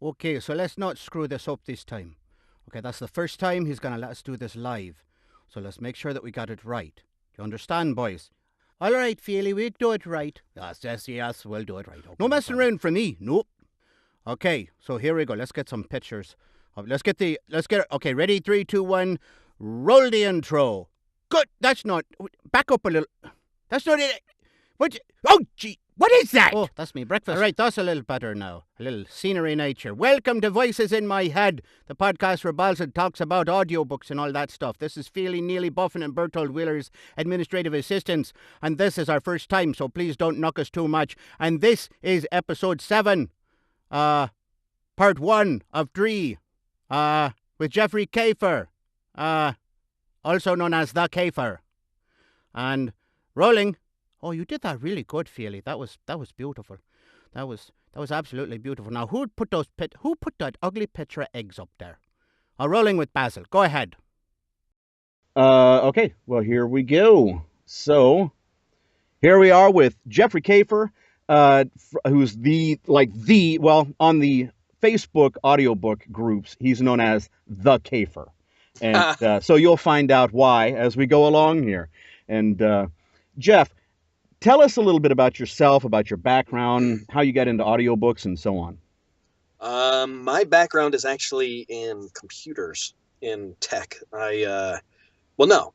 Okay, so let's not screw this up this time. Okay, that's the first time he's going to let us do this live. So let's make sure that we got it right. Do you understand, boys? All right, Feely, we'll do it right. Yes, we'll do it right. Okay, no messing around for me. Nope. Okay, so here we go. Let's get some pictures. Okay, ready? 3, 2, 1. Roll the intro. Good. That's not. Back up a little. That's not it. What? Oh, gee. What is that? Oh, that's me breakfast. All right, that's a little better now. A little scenery nature. Welcome to Voices in My Head, the podcast where Balsa talks about audiobooks and all that stuff. This is Feely, Neely, Buffin and Bertold Wheeler's administrative assistants, and this is our first time, so please don't knock us too much. And this is episode 7, part 1 of 3, with Jeffrey Kafer, also known as the Kafer. And rolling. Oh, you did that really good, Feely. That was beautiful. That was absolutely beautiful. Now, who put that ugly picture of eggs up there? Rolling with Basil. Go ahead. Okay, well, here we go. So, here we are with Jeffrey Kafer, who's on the Facebook audiobook groups, he's known as the Kafer. And so you'll find out why as we go along here. And Jeff, tell us a little bit about yourself, about your background, how you got into audiobooks and so on. My background is actually in computers, in tech. No,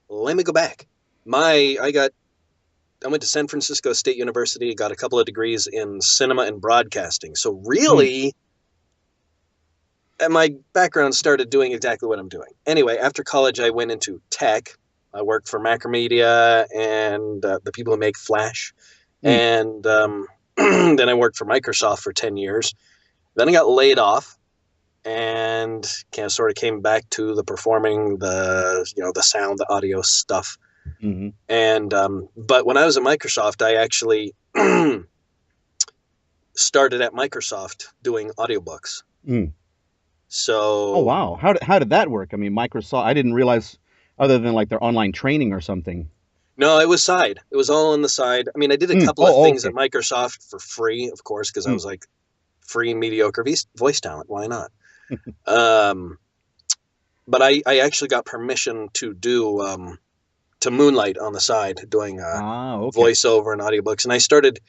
let me go back. I went to San Francisco State University, got a couple of degrees in cinema and broadcasting. So really, my background started doing exactly what I'm doing. Anyway, after college, I went into tech. I worked for Macromedia and the people who make Flash. And then I worked for Microsoft for 10 years. Then I got laid off and sort of came back to the performing, the sound, the audio stuff. Mm-hmm. And but when I was at Microsoft, I actually started at Microsoft doing audiobooks. So, oh wow, how did that work? I mean, Microsoft, I didn't realize, other than like their online training or something. No, it was side. It was all on the side. I mean, I did a couple of things at Microsoft for free, of course, because I was like, free mediocre voice talent. Why not? But I actually got permission to do to moonlight on the side doing voiceover and audiobooks, and I started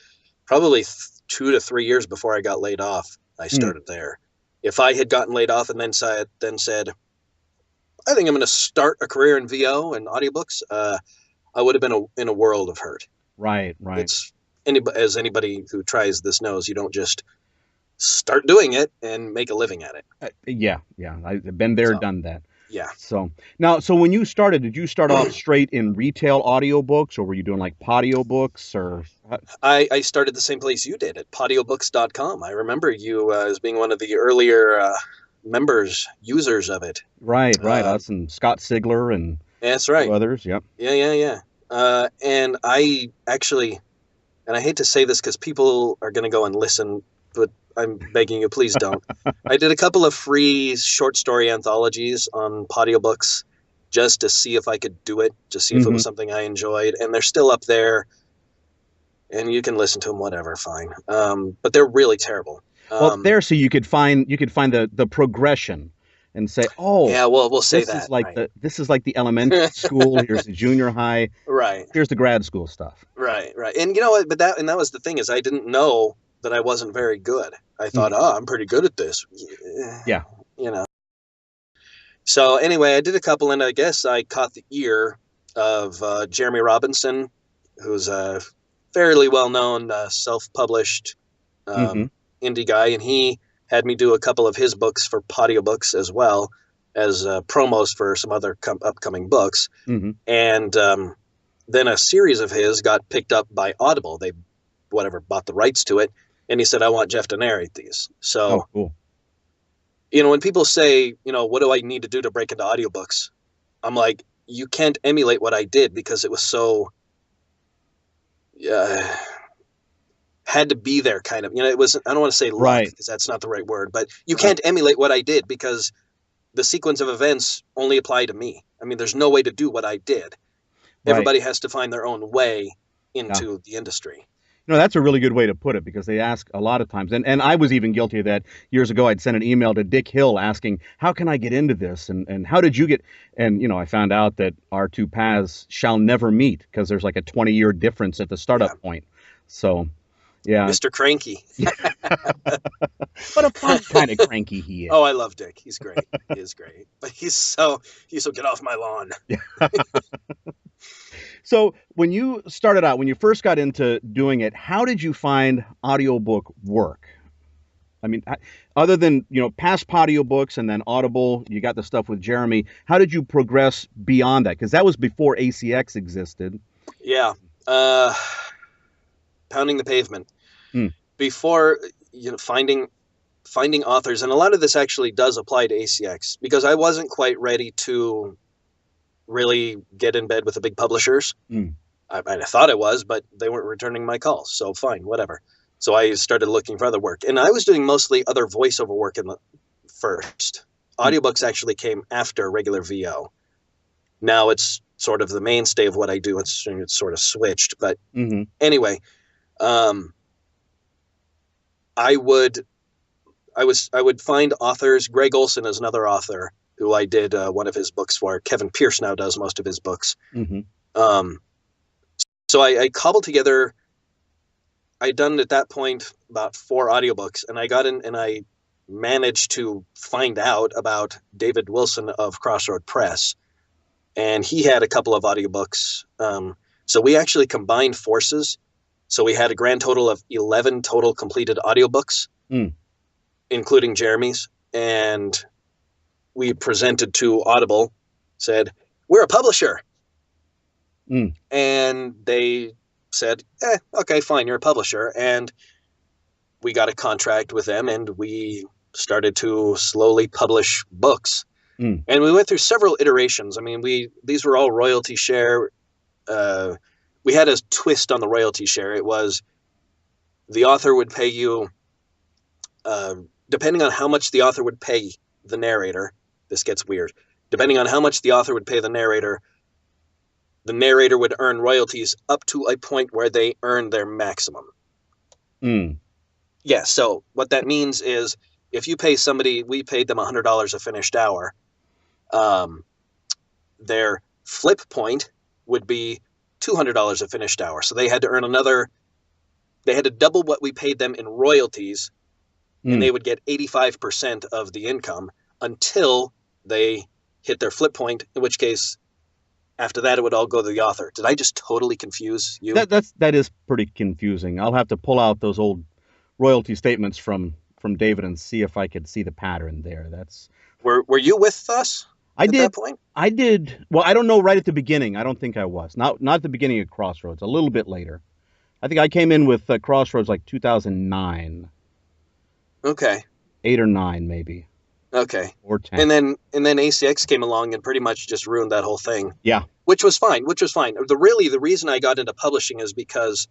probably 2 to 3 years before I got laid off. I started there. If I had gotten laid off and then said, I think I'm going to start a career in VO and audiobooks, I would have been in a world of hurt. Right. As anybody who tries this knows, you don't just start doing it and make a living at it. Yeah. I've been there, done that. Yeah. So when you started, did you start off straight in retail audiobooks, or were you doing like Podiobooks, or? I started the same place you did, at Podiobooks.com. I remember you as being one of the earlier users of it. Right. Us and Scott Sigler and that's right. Others. Yep. Yeah. And I actually, and I hate to say this because people are going to go and listen, but I'm begging you, please don't. I did a couple of free short story anthologies on Podiobooks just to see if I could do it, just see if it was something I enjoyed. And they're still up there, and you can listen to them, whatever, fine. But they're really terrible. Well, so you could find the progression and say, oh, yeah, well, we'll say this that. Is like this is like the elementary school. Here's the junior high. Right. Here's the grad school stuff. Right. And you know what? But that was the thing, is I didn't know that I wasn't very good. I thought, I'm pretty good at this. Yeah. You know. So anyway, I did a couple, and I guess I caught the ear of Jeremy Robinson, who's a fairly well-known self-published indie guy, and he had me do a couple of his books for Podiobooks as well as promos for some other upcoming books. And then a series of his got picked up by Audible. They bought the rights to it, and he said, I want Jeff to narrate these. So, cool. When people say, what do I need to do to break into audiobooks? I'm like, you can't emulate what I did, because it was so had to be there, kind of. It wasn't, I don't want to say luck, because that's not the right word, but you can't emulate what I did, because the sequence of events only apply to me. I mean, there's no way to do what I did. Everybody has to find their own way into the industry. No, that's a really good way to put it because they ask a lot of times, and I was even guilty of that years ago. I'd sent an email to Dick Hill asking, how can I get into this? And how did you get, and I found out that our two paths shall never meet because there's like a 20-year difference at the Yeah. startup point. So, yeah. Mr. Cranky. But a fun kind of cranky he is. Oh, I love Dick. He's great. He is great. But he's so get off my lawn. So when you started out, when you first got into doing it, how did you find audiobook work? I mean, other than, past audiobooks and then Audible, you got the stuff with Jeremy. How did you progress beyond that? Because that was before ACX existed. Yeah. Pounding the pavement. Hmm. Before, finding authors, and a lot of this actually does apply to ACX, because I wasn't quite ready to really get in bed with the big publishers. I thought I was, but they weren't returning my calls. So fine, whatever. So I started looking for other work, and I was doing mostly other voiceover work in the first. Audiobooks actually came after regular VO. Now it's sort of the mainstay of what I do. It's sort of switched, but anyway, I would find authors. Greg Olson is another author who I did one of his books for. Kevin Pierce now does most of his books. So I cobbled together, I'd done at that point about 4 audiobooks, and I got in and I managed to find out about David Wilson of Crossroad Press. And he had a couple of audiobooks. So we actually combined forces. So we had a grand total of 11 total completed audiobooks, including Jeremy's. And we presented to Audible, said, we're a publisher. And they said, okay, fine, you're a publisher. And we got a contract with them, and we started to slowly publish books. And we went through several iterations. I mean, these were all royalty share. We had a twist on the royalty share. It was the author would pay you, depending on how much the author would pay the narrator. This gets weird. Depending on how much the author would pay the narrator would earn royalties up to a point where they earn their maximum. Yeah, so what that means is if you pay somebody, we paid them $100 a finished hour, their flip point would be $200 a finished hour. So they had to earn they had to double what we paid them in royalties, and they would get 85% of the income until they hit their flip point, in which case, after that, it would all go to the author. Did I just totally confuse you? That is pretty confusing. I'll have to pull out those old royalty statements from David and see if I could see the pattern there. Were you with us at that point? I did. Well, I don't know right at the beginning. I don't think I was. Not at the beginning of Crossroads. A little bit later. I think I came in with Crossroads like 2009. Okay. 8 or 9 maybe. Okay. Or 10. And then ACX came along and pretty much just ruined that whole thing. Yeah. Which was fine. The reason I got into publishing is because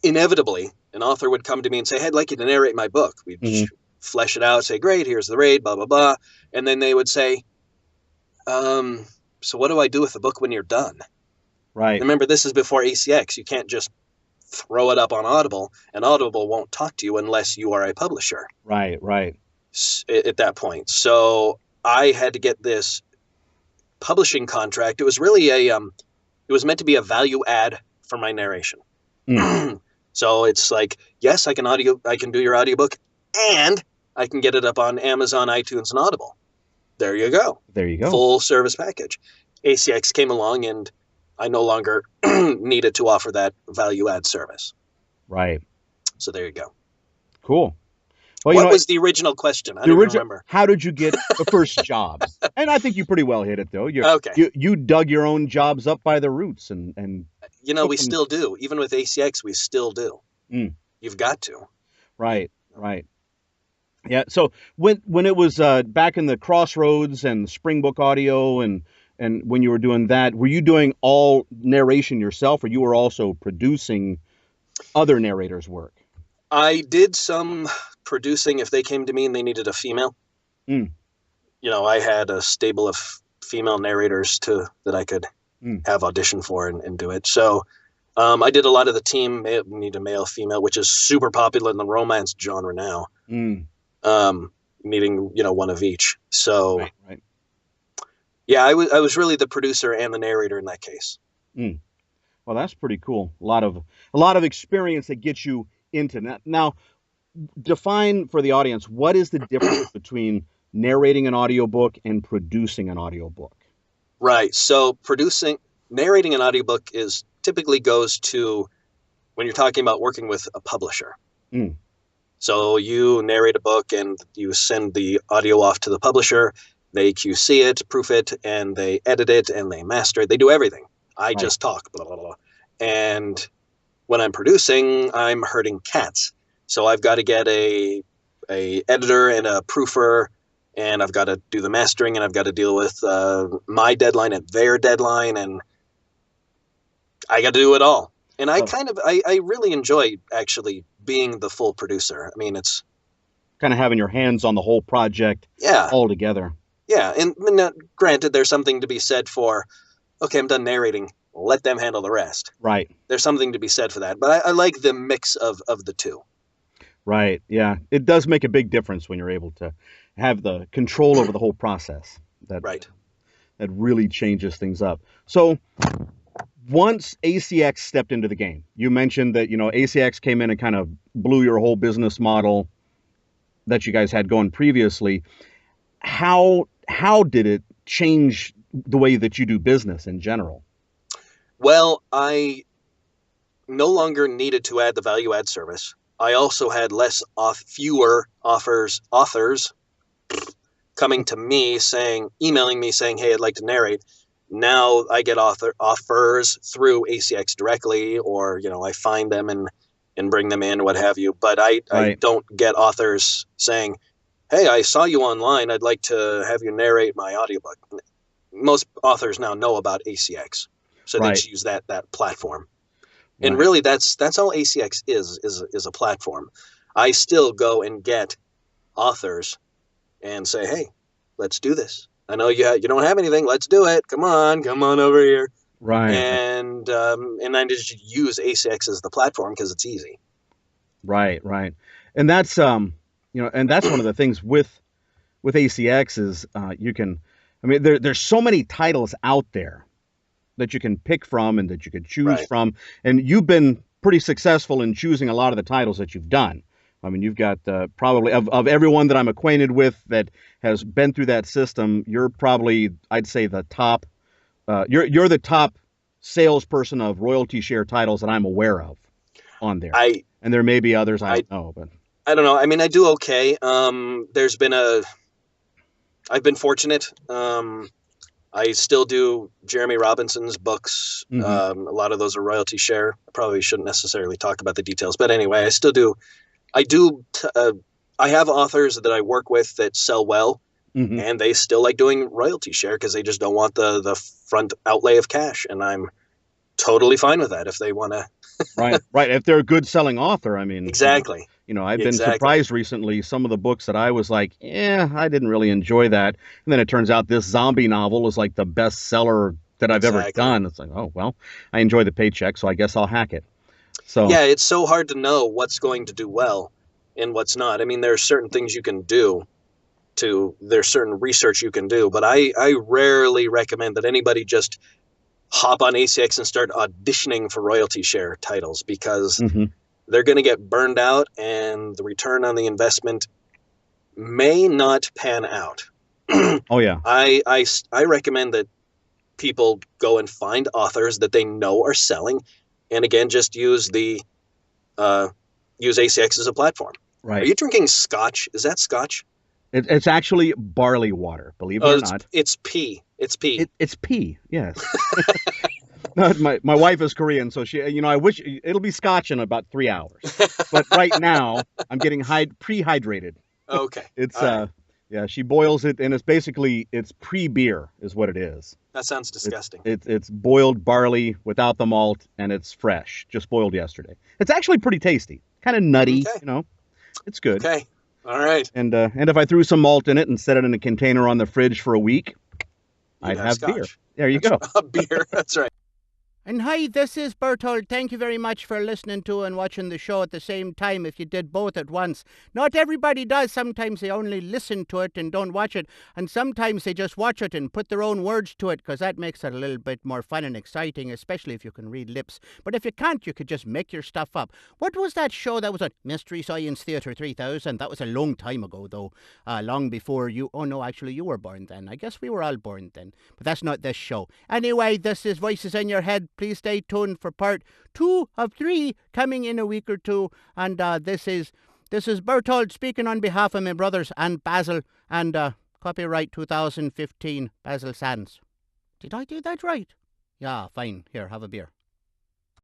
inevitably an author would come to me and say, hey, I'd like you to narrate my book. We'd flesh it out, say, great, here's the raid, blah, blah, blah. And then they would say, so what do I do with the book when you're done? Right. Remember, this is before ACX. You can't just throw it up on Audible, and Audible won't talk to you unless you are a publisher. Right. At that point. So I had to get this publishing contract. It was really it was meant to be a value add for my narration. So it's like, yes, I can do your audiobook, and I can get it up on Amazon, iTunes, and Audible. There you go. Full service package. ACX came along, and I no longer needed to offer that value add service. Right. So there you go. Cool. Well, what was the original question? I don't remember. How did you get the first job? And I think you pretty well hit it, though. Okay. You dug your own jobs up by the roots, and we still do. Even with ACX, we still do. You've got to. Right. Yeah. So when it was back in the Crossroads and Springbook Audio, and when you were doing that, were you doing all narration yourself, or you were also producing other narrators' work? I did some producing if they came to me and they needed a female. I had a stable of female narrators that I could have audition for and do it. So I did a lot of the team need a male female, which is super popular in the romance genre now. Needing one of each. So right. yeah, I was really the producer and the narrator in that case. Well, that's pretty cool. A lot of experience that gets you into that. Now, define for the audience, what is the difference between narrating an audiobook and producing an audiobook? Right. So narrating an audiobook typically goes to when you're talking about working with a publisher. So you narrate a book and you send the audio off to the publisher. They QC it, proof it, and they edit it and they master it. They do everything. I just talk, blah, blah, blah. And when I'm producing, I'm herding cats. So I've got to get a editor and a proofer, and I've got to do the mastering, and I've got to deal with my deadline and their deadline, and I got to do it all. And I really enjoy actually being the full producer. I mean, it's kind of having your hands on the whole project all together. Yeah, and granted, there's something to be said for, okay, I'm done narrating, let them handle the rest. Right. There's something to be said for that, but I like the mix of the two. Right, yeah. It does make a big difference when you're able to have the control over the whole process. That really changes things up. So once ACX stepped into the game, you mentioned that, ACX came in and kind of blew your whole business model that you guys had going previously. How did it change the way that you do business in general? Well, I no longer needed to add the value add service. I also had fewer authors coming to me emailing me saying, hey, I'd like to narrate. Now I get offers through ACX directly, or, I find them and bring them in, what have you. But I don't get authors saying, hey, I saw you online. I'd like to have you narrate my audiobook. Most authors now know about ACX, so they just use that platform. And really, that's all ACX is a platform. I still go and get authors and say, hey, let's do this. I know you don't have anything. Let's do it. Come on over here. Right. And I just use ACX as the platform because it's easy. Right. And that's and that's one of the things with ACX is there's so many titles out there that you can pick from and that you can choose from. And you've been pretty successful in choosing a lot of the titles that you've done. I mean, you've got probably of everyone that I'm acquainted with that has been through that system, you're probably, I'd say, the top. You're the top salesperson of royalty share titles that I'm aware of on there. And there may be others I don't know, but I don't know. I mean, I do okay. I've been fortunate. I still do Jeremy Robinson's books. A lot of those are royalty share. I probably shouldn't necessarily talk about the details, but anyway, I still do. I have authors that I work with that sell well, and they still like doing royalty share because they just don't want the front outlay of cash, and I'm totally fine with that if they want to. Right. If they're a good selling author, I mean, exactly. I've been surprised recently. Some of the books that I was like, I didn't really enjoy that, and then it turns out this zombie novel is like the best seller that I've ever done. It's like, oh well, I enjoy the paycheck, so I guess I'll hack it. So yeah, it's so hard to know what's going to do well and what's not. I mean, there are certain things you can do. There's certain research you can do, but I rarely recommend that anybody just hop on ACX and start auditioning for royalty share titles because they're going to get burned out and the return on the investment may not pan out. Oh yeah. I recommend that people go and find authors that they know are selling, and again, just use ACX as a platform. Right. Are you drinking scotch? Is that scotch? It's actually barley water, believe it or not. It's pea. It's pea. It's pea, yes. No, my wife is Korean, so she, I wish it'll be scotch in about 3 hours. But right now, I'm getting pre-hydrated. Okay. It's she boils it, and it's pre-beer is what it is. That sounds disgusting. It's boiled barley without the malt, and it's fresh, just boiled yesterday. It's actually pretty tasty, kind of nutty, It's good. Okay. All right. And if I threw some malt in it and set it in a container on the fridge for a week, I'd have beer. There you go. A beer. That's right. And hi, this is Bertold. Thank you very much for listening to and watching the show at the same time if you did both at once. Not everybody does. Sometimes they only listen to it and don't watch it. And sometimes they just watch it and put their own words to it because that makes it a little bit more fun and exciting, especially if you can read lips. But if you can't, you could just make your stuff up. What was that show that was on Mystery Science Theater 3000? That was a long time ago, though. Long before you... Oh, no, actually, you were born then. I guess we were all born then. But that's not this show. Anyway, this is Voices in Your Head. Please stay tuned for part 2 of 3 coming in a week or two. And this is Bertold speaking on behalf of my brothers and Basil and copyright 2015 Basil Sands. Did I do that right? Yeah, fine. Here, have a beer.